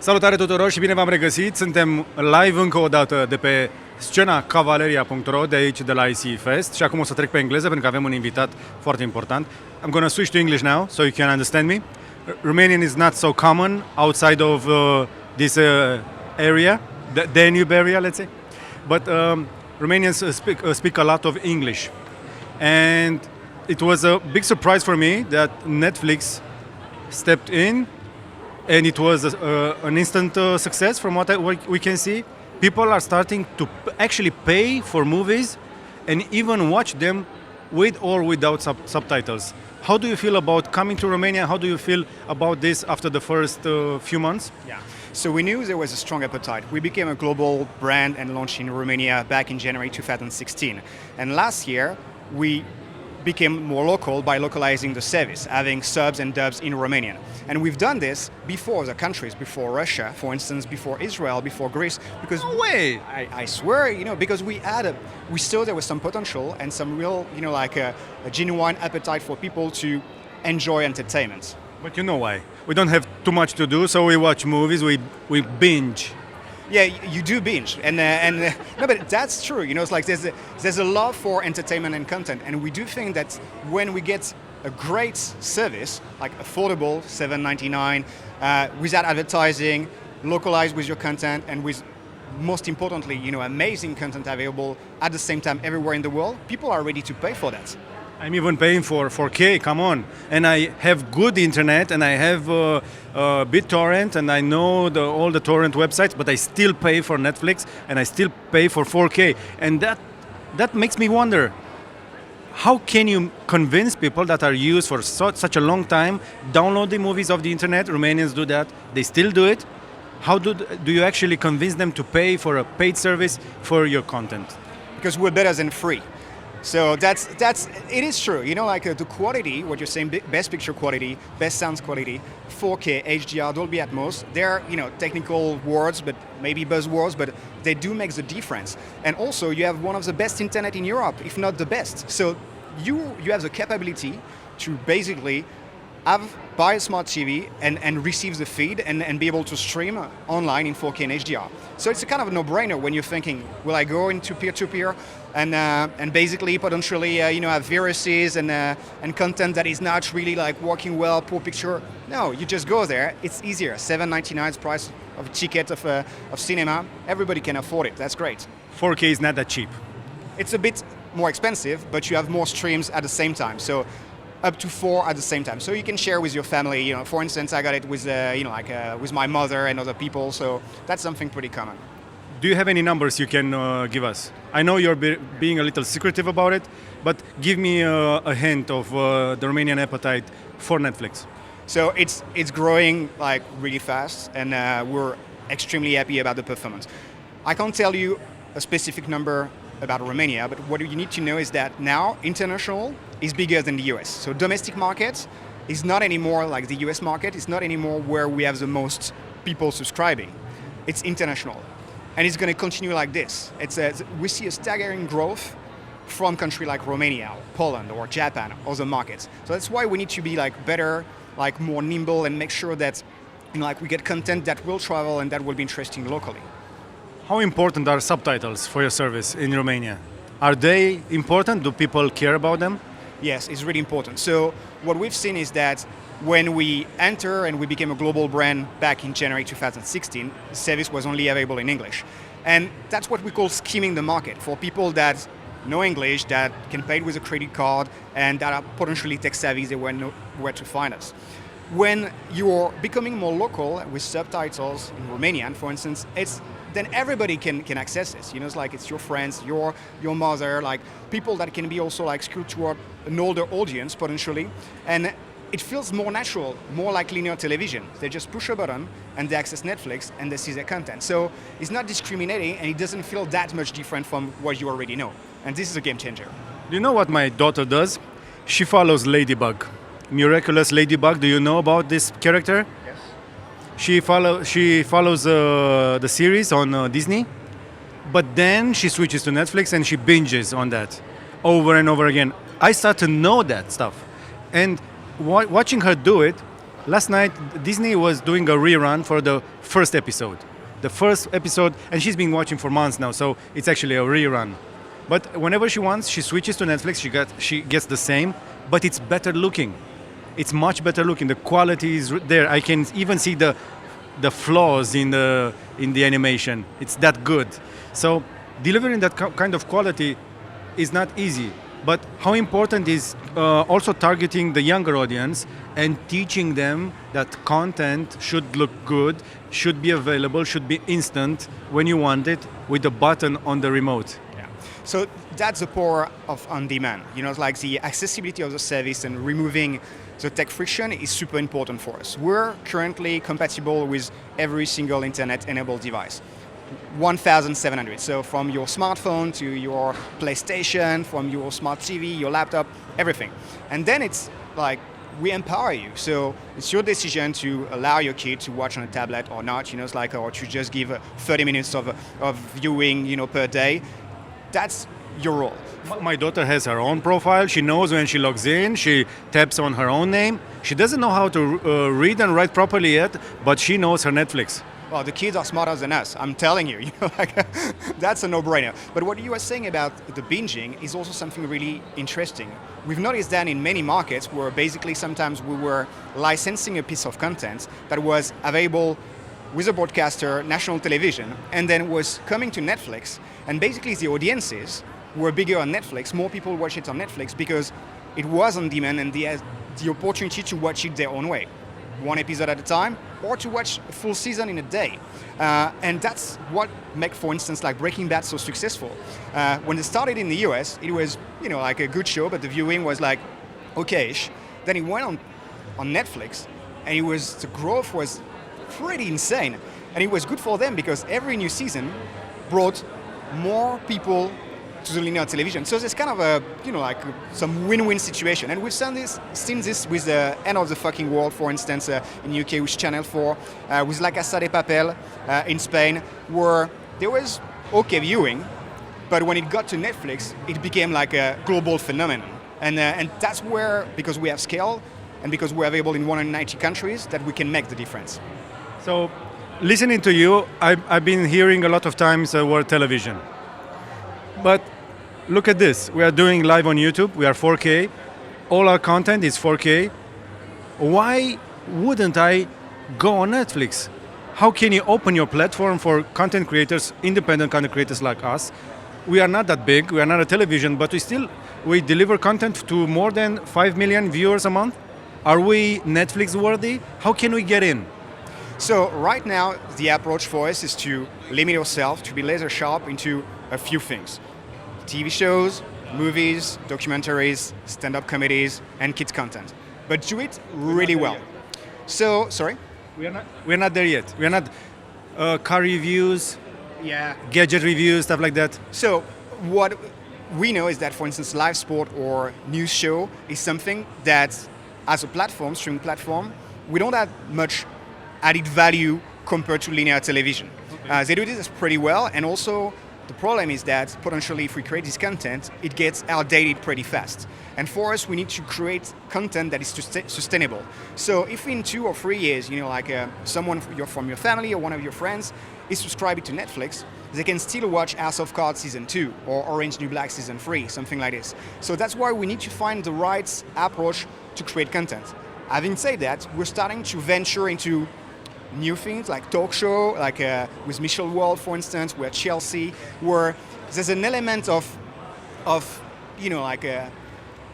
Salutare tuturor și bine v-am regăsit! Suntem live încă o dată de pe scena cavaleria.ro, de aici, de la IC Fest. Și acum o să trec pe engleză pentru că avem un invitat foarte important. I'm gonna switch to English now so you can understand me. Romanian is not so common outside of this area, the Danube area, let's say. But Romanians speak a lot of English. And it was a big surprise for me that Netflix stepped in. And it was an instant success from what we can see. People are starting to actually pay for movies and even watch them with or without subtitles. How do you feel about coming to Romania? How do you feel about this after the first few months? Yeah. So we knew there was a strong appetite. We became a global brand and launched in Romania back in January 2016. And last year, we became more local by localizing the service, having subs and dubs in Romanian. And we've done this before other countries, before Russia, for instance, before Israel, before Greece, because No way! I swear, because we saw there was some potential and some real, a genuine appetite for people to enjoy entertainment. But you know why? We don't have too much to do, so we watch movies, we binge. Yeah, you do binge, and no, but that's true. It's like there's a love for entertainment and content, and we do think that when we get a great service, like affordable, $7.99, without advertising, localized with your content, and with, most importantly, amazing content available at the same time everywhere in the world, people are ready to pay for that. I'm even paying for 4K, come on. And I have good internet and I have BitTorrent and I know all the torrent websites, but I still pay for Netflix and I still pay for 4K. And that makes me wonder, how can you convince people that are used for such a long time, download the movies of the internet? Romanians do that, they still do it. How do you actually convince them to pay for a paid service for your content? Because we're better than free. So it is true. The quality, what you're saying, best picture quality, best sounds quality, 4K, HDR, Dolby Atmos, they're, technical words, but maybe buzzwords, but they do make the difference. And also you have one of the best internet in Europe, if not the best. So you have the capability to basically buy a smart TV and receive the feed and be able to stream online in 4K and HDR. So it's a kind of a no-brainer when you're thinking, will I go into peer-to-peer and basically potentially have viruses and content that is not really working well, poor picture. No, you just go there. It's easier. $7.99 is the price of a ticket of cinema. Everybody can afford it. That's great. 4K is not that cheap. It's a bit more expensive, but you have more streams at the same time. So up to 4 at the same time. So you can share with your family. For instance, I got it with with my mother and other people. So that's something pretty common. Do you have any numbers you can give us? I know you're being a little secretive about it, but give me a hint of the Romanian appetite for Netflix. So it's growing really fast, and we're extremely happy about the performance. I can't tell you a specific number about Romania, but what you need to know is that now international is bigger than the US. So domestic market is not anymore like the US market. It's not anymore where we have the most people subscribing. It's international. And it's going to continue like this. We see a staggering growth from countries like Romania, Poland, or Japan, other markets. So that's why we need to be better, more nimble, and make sure that we get content that will travel and that will be interesting locally. How important are subtitles for your service in Romania? Are they important? Do people care about them? Yes, it's really important. So what we've seen is that when we enter and we became a global brand back in January 2016, the service was only available in English. And that's what we call skimming the market for people that know English, that can pay with a credit card, and that are potentially tech savvy, they know where to find us. When you're becoming more local with subtitles in Romanian, for instance, then everybody can access this. It's your friends, your mother, people that can be also skewed toward an older audience potentially, and it feels more natural, more like linear television. They just push a button and they access Netflix and they see their content. So it's not discriminating and it doesn't feel that much different from what you already know. And this is a game changer. Do you know what my daughter does? She follows Ladybug. Miraculous Ladybug. Do you know about this character? Yes. She follows the series on Disney, but then she switches to Netflix and she binges on that over and over again. I start to know that stuff. And watching her do it, Last night, Disney was doing a rerun for the first episode. The first episode, and she's been watching for months now, so it's actually a rerun. But whenever she wants, she switches to Netflix. She gets the same, but it's better looking. It's much better looking. The quality is there. I can even see the flaws in the animation. It's that good. So delivering that kind of quality is not easy. But how important is also targeting the younger audience and teaching them that content should look good, should be available, should be instant when you want it with a button on the remote. Yeah. So that's the power of on-demand. You know, it's like the accessibility of the service and removing the tech friction is super important for us. We're currently compatible with every single internet-enabled device. 1,700. So from your smartphone to your PlayStation, from your smart TV, your laptop, everything. And then it's like we empower you. So it's your decision to allow your kid to watch on a tablet or not. You know, it's like or to just give 30 minutes of viewing, you know, per day. That's your role. My daughter has her own profile. She knows when she logs in. She taps on her own name. She doesn't know how to read and write properly yet, but she knows her Netflix. Well, the kids are smarter than us. I'm telling you, you know, like, that's a no-brainer. But what you were saying about the binging is also something really interesting. We've noticed that in many markets where basically sometimes we were licensing a piece of content that was available with a broadcaster, national television, and then was coming to Netflix. And basically the audiences were bigger on Netflix. More people watch it on Netflix because it was on demand and they had the opportunity to watch it their own way. One episode at a time, or to watch a full season in a day. And that's what makes, for instance, like Breaking Bad so successful. When it started in the US, it was, you know, like a good show, but the viewing was like, okay-ish. Then it went on Netflix, and the growth was pretty insane. And it was good for them because every new season brought more people to the linear television. So there's kind of a, you know, like some win-win situation. And we've seen this with the End of the Fucking World, for instance, in UK with Channel 4, with La Casa de Papel in Spain, where there was okay viewing, but when it got to Netflix, it became like a global phenomenon. And that's where, because we have scale, and because we're available in 190 countries, that we can make the difference. So, listening to you, I've been hearing a lot of times the word television. But look at this. We are doing live on YouTube. We are 4K. All our content is 4K. Why wouldn't I go on Netflix? How can you open your platform for content creators, independent content creators like us? We are not that big. We are not a television, but we deliver content to more than 5 million viewers a month. Are we Netflix worthy? How can we get in? So right now, the approach for us is to limit yourself, to be laser sharp into a few things. TV shows, movies, documentaries, stand-up comedies, and kids content. But do it really well. So, sorry? We're not there yet. We're not car reviews, gadget reviews, stuff like that. So what we know is that, for instance, live sport or news show is something that, as a platform, streaming platform, we don't have much added value compared to linear television. Okay. They do this pretty well, and also the problem is that potentially if we create this content, it gets outdated pretty fast. And for us, we need to create content that is sustainable. So if in 2 or 3 years, you know, like someone from your family or one of your friends is subscribing to Netflix, they can still watch House of Cards Season 2 or Orange New Black Season 3, something like this. So that's why we need to find the right approach to create content. Having said that, we're starting to venture into new things like talk show, like with Michelle Wald, for instance, where Chelsea, where there's an element of you know, like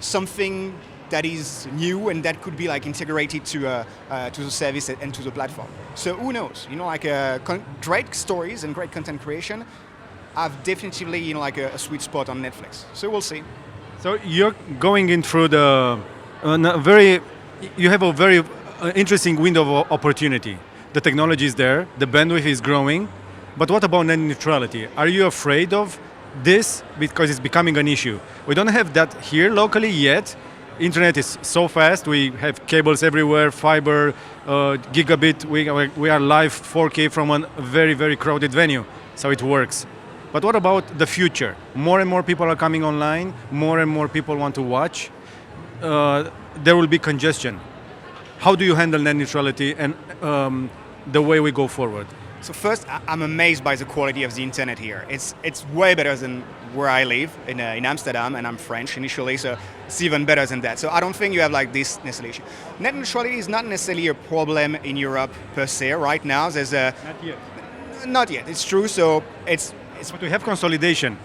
something that is new and that could be like integrated to the service and to the platform. So who knows? You know, like great stories and great content creation have definitely, you know, like a sweet spot on Netflix. So we'll see. So you're going in through you have a very interesting window of opportunity. The technology is there, the bandwidth is growing, but what about net neutrality? Are you afraid of this because it's becoming an issue? We don't have that here locally yet. Internet is so fast, we have cables everywhere, fiber, gigabit, we are live 4K from a very, very crowded venue, so it works. But what about the future? More and more people are coming online, more and more people want to watch. There will be congestion. How do you handle net neutrality and the way we go forward? So first, I'm amazed by the quality of the internet here. It's way better than where I live in Amsterdam, and I'm French initially, so it's even better than that. So I don't think you have like this necessarily. Net neutrality is not necessarily a problem in Europe per se. Right now, there's a Not yet. not yet. It's true. So it's But we have consolidation.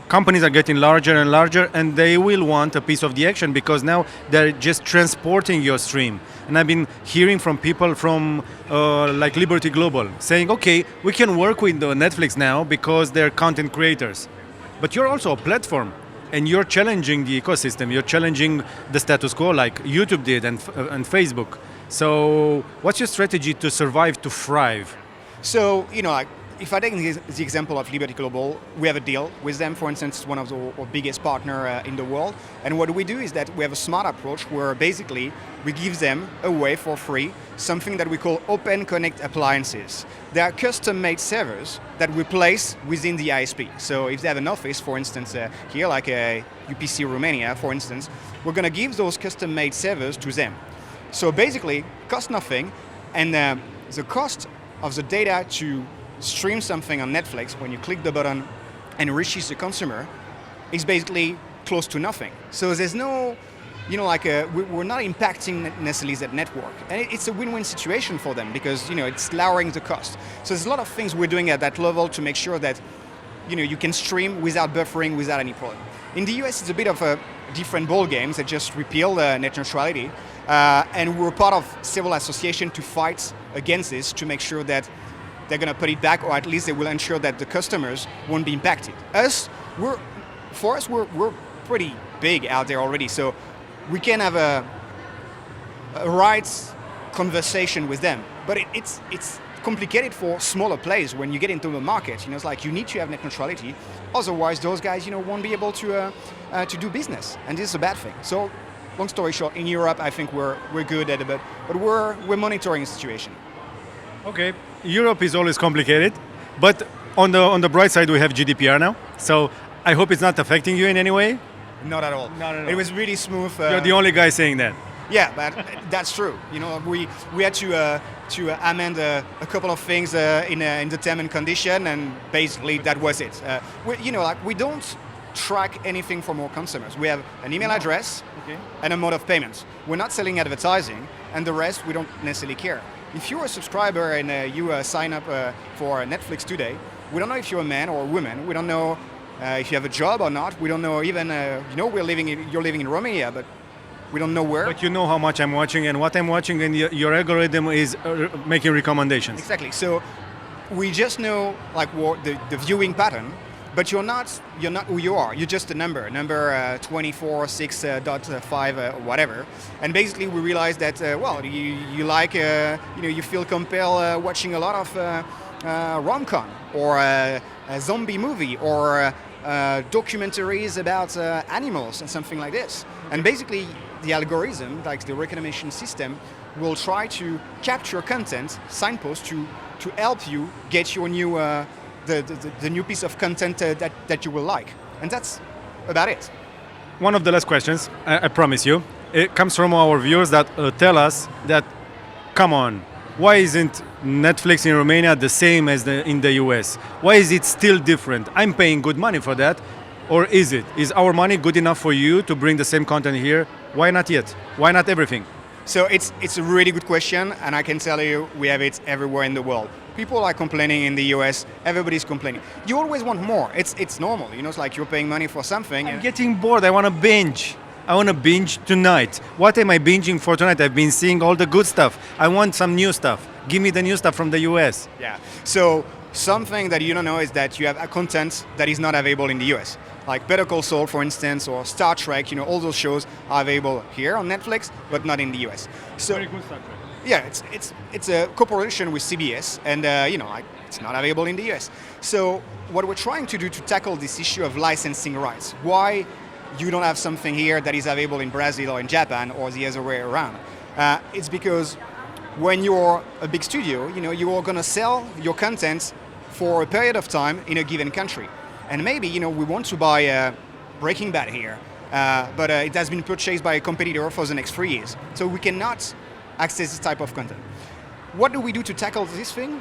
Companies are getting larger and larger, and they will want a piece of the action because now they're just transporting your stream. And I've been hearing from people from like Liberty Global saying, okay, we can work with Netflix now because they're content creators. But you're also a platform, and you're challenging the ecosystem. You're challenging the status quo like YouTube did and Facebook. So what's your strategy to survive, to thrive? So, if I take the example of Liberty Global, we have a deal with them, for instance, one of our biggest partner in the world. And what we do is that we have a smart approach where basically we give them away for free something that we call Open Connect appliances. They are custom-made servers that we place within the ISP. So if they have an office, for instance, here, like a UPC Romania, for instance, we're going to give those custom-made servers to them. So basically, cost nothing, and the cost of the data to stream something on Netflix when you click the button and it reaches the consumer is basically close to nothing. So there's no, we're not impacting necessarily that network. And it's a win-win situation for them because, it's lowering the cost. So there's a lot of things we're doing at that level to make sure that, you can stream without buffering, without any problem. In the US, it's a bit of a different ball game. They just repealed net neutrality. And we're part of several associations to fight against this to make sure that they're going to put it back, or at least they will ensure that the customers won't be impacted. We're pretty big out there already, so we can have a right conversation with them. But it's complicated for smaller players when you get into the market. It's like you need to have net neutrality, otherwise those guys, won't be able to do business, and this is a bad thing. So, long story short, in Europe, I think we're good at it, but we're monitoring the situation. Okay, Europe is always complicated, but on the bright side, we have GDPR now. So I hope it's not affecting you in any way. Not at all. Not at all. It was really smooth. You're the only guy saying that. Yeah, but that's true. We had to amend a couple of things in the term and condition, and basically that was it. We don't track anything from our consumers. We have an email address and a mode of payment. We're not selling advertising, and the rest we don't necessarily care. If you're a subscriber and you sign up for Netflix today, we don't know if you're a man or a woman. We don't know if you have a job or not. We don't know even, you're living in Romania, but we don't know where. But you know how much I'm watching and what I'm watching, and your algorithm is making recommendations. Exactly. So we just know what the viewing pattern, but you're not who you are. You're just a number 24.6.5 whatever. And basically we realized that you like you feel compelled watching a lot of rom-com or a zombie movie or documentaries about animals and something like this. And basically the algorithm, like the recommendation system, will try to capture content, signpost to help you get your new the new piece of content that you will like. And that's about it. One of the last questions, I promise you, it comes from our viewers that tell us that, come on, why isn't Netflix in Romania the same as in the US? Why is it still different? I'm paying good money for that. Or is it? Is our money good enough for you to bring the same content here? Why not yet? Why not everything? So it's a really good question, and I can tell you we have it everywhere in the world. People are complaining in the US, everybody's complaining. You always want more, it's normal, it's like you're paying money for something. I'm getting bored, I want to binge. I want to binge tonight. What am I binging for tonight? I've been seeing all the good stuff. I want some new stuff. Give me the new stuff from the US. Yeah, so something that you don't know is that you have a content that is not available in the US. Like Better Call Saul, for instance, or Star Trek, all those shows are available here on Netflix, but not in the US. So, very good Star Trek. Yeah, it's a cooperation with CBS, and it's not available in the US. So what we're trying to do to tackle this issue of licensing rights, why you don't have something here that is available in Brazil or in Japan or the other way around, it's because when you're a big studio, you are going to sell your content for a period of time in a given country. And maybe, we want to buy Breaking Bad here, but it has been purchased by a competitor for the next 3 years. So we cannot access this type of content. What do we do to tackle this thing?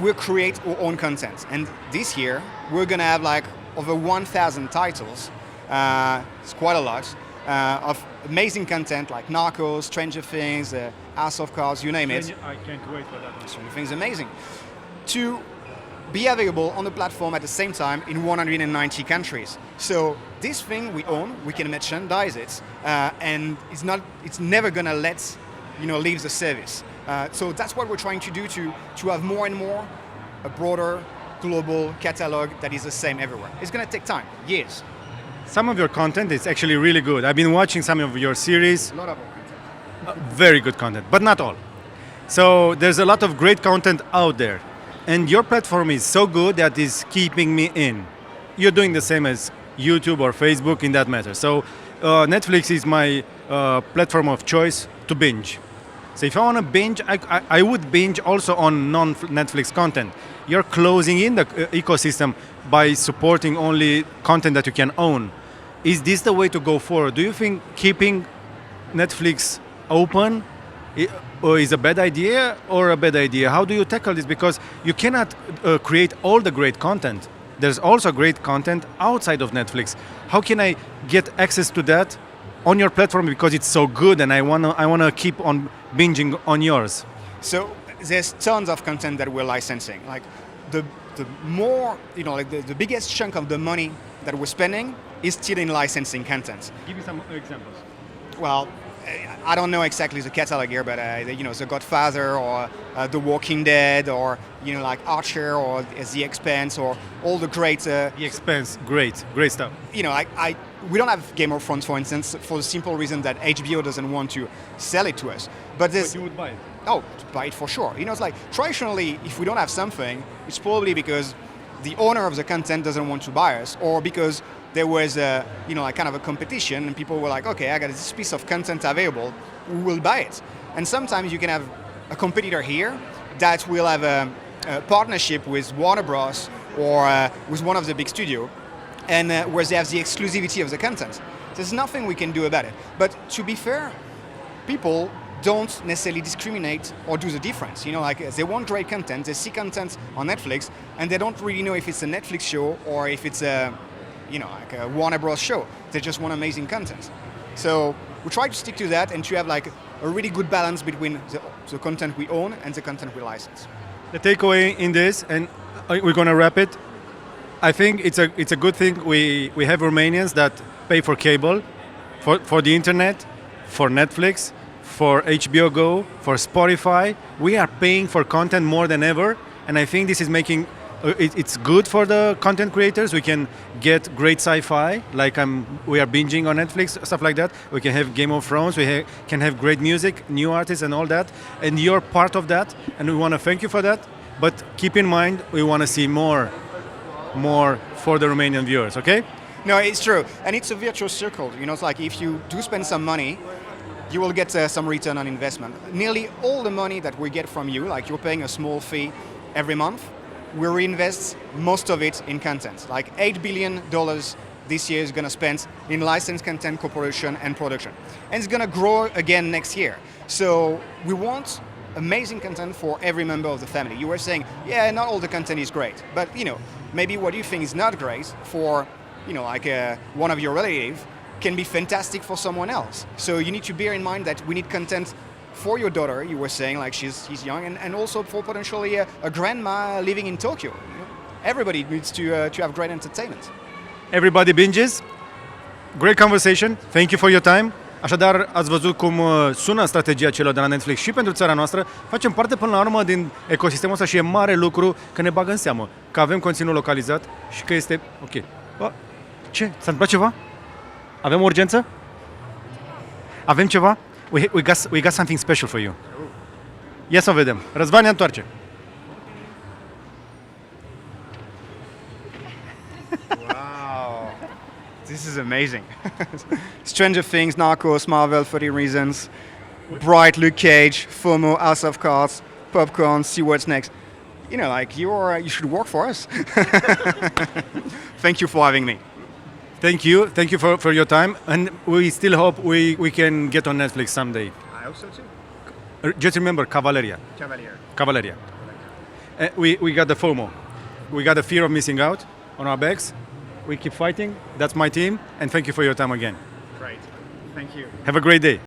We'll create our own content. And this year, we're going to have like over 1,000 titles. It's quite a lot of amazing content like Narcos, Stranger Things, House of Cards, you name it. I can't wait for that one. Stranger Things amazing. To be available on the platform at the same time in 190 countries. So this thing we own, we can merchandise it, and it's never gonna leave the service. So that's what we're trying to do to have more and more a broader global catalog that is the same everywhere. It's gonna take time, years. Some of your content is actually really good. I've been watching some of your series. A lot of content. Very good content, but not all. So there's a lot of great content out there. And your platform is so good that is keeping me in. You're doing the same as YouTube or Facebook in that matter. So Netflix is my platform of choice to binge. So if I want to binge, I would binge also on non-Netflix content. You're closing in the ecosystem by supporting only content that you can own. Is this the way to go forward? Do you think keeping Netflix open is a bad idea or a bad idea? How do you tackle this? Because you cannot create all the great content. There's also great content outside of Netflix. How can I get access to that on your platform because it's so good and I wanna keep on binging on yours? So there's tons of content that we're licensing. Like the more, the biggest chunk of the money that we're spending is still in licensing content. Give me some examples. Well, I don't know exactly the catalog here, but The Godfather or The Walking Dead or like Archer or The Expanse or all the great. The Expanse, great stuff. We don't have Game of Thrones, for instance, for the simple reason that HBO doesn't want to sell it to us. But you would buy it? Oh, to buy it for sure. It's like traditionally, if we don't have something, it's probably because the owner of the content doesn't want to buy us, or because there was kind of a competition and people were like, okay, I got this piece of content available, we will buy it. And sometimes you can have a competitor here that will have a partnership with Warner Bros. Or with one of the big studios, and where they have the exclusivity of the content. There's nothing we can do about it. But to be fair, people don't necessarily discriminate or do the difference. They want great content, they see content on Netflix, and they don't really know if it's a Netflix show or if it's a Warner Bros. Show. They just want amazing content. So we try to stick to that and to have like a really good balance between the content we own and the content we license. The takeaway in this, and we're going to wrap it, I think it's a good thing we have Romanians that pay for cable, for the internet, for Netflix, for HBO Go, for Spotify. We are paying for content more than ever, and I think this is making it's good for the content creators. We can get great sci-fi, like we are binging on Netflix, stuff like that. We can have Game of Thrones, can have great music, new artists and all that, and you're part of that, and we want to thank you for that. But keep in mind, we want to see more for the Romanian viewers, okay? No, it's true. And it's a virtuous circle. It's like if you do spend some money, you will get some return on investment. Nearly all the money that we get from you, like you're paying a small fee every month, we reinvest most of it in content. Like $8 billion this year is going to spend in licensed content corporation and production. And it's going to grow again next year. So we want amazing content for every member of the family. You were saying, yeah, not all the content is great, but maybe what you think is not great for, one of your relatives can be fantastic for someone else. So you need to bear in mind that we need content for your daughter. You were saying like she's young, and also for potentially a grandma living in Tokyo. Everybody needs to have great entertainment. Everybody binges. Great conversation. Thank you for your time. Așadar, ați văzut cum sună strategia celor de la Netflix și pentru țara noastră. Facem parte până la urmă din ecosistemul ăsta și e mare lucru că ne bagă în seamă, că avem conținut localizat și că este ok. Ce? S-a întâmplat ceva? Avem o urgență? Avem ceva? We got something special for you. Ia să o vedem. Răzvan ne întoarce. Wow. This is amazing. Stranger Things, Narcos, Marvel, 30 Reasons, Bright, Luke Cage, FOMO, House of Cards, Popcorn, See What's Next. You should work for us. Thank you for having me. Thank you for your time, and we still hope we can get on Netflix someday. I hope so too. Just remember, Cavalleria. Cavalier. Cavalleria. We got the FOMO. We got the fear of missing out on our backs. We keep fighting. That's my team, and thank you for your time again. Right. Thank you. Have a great day.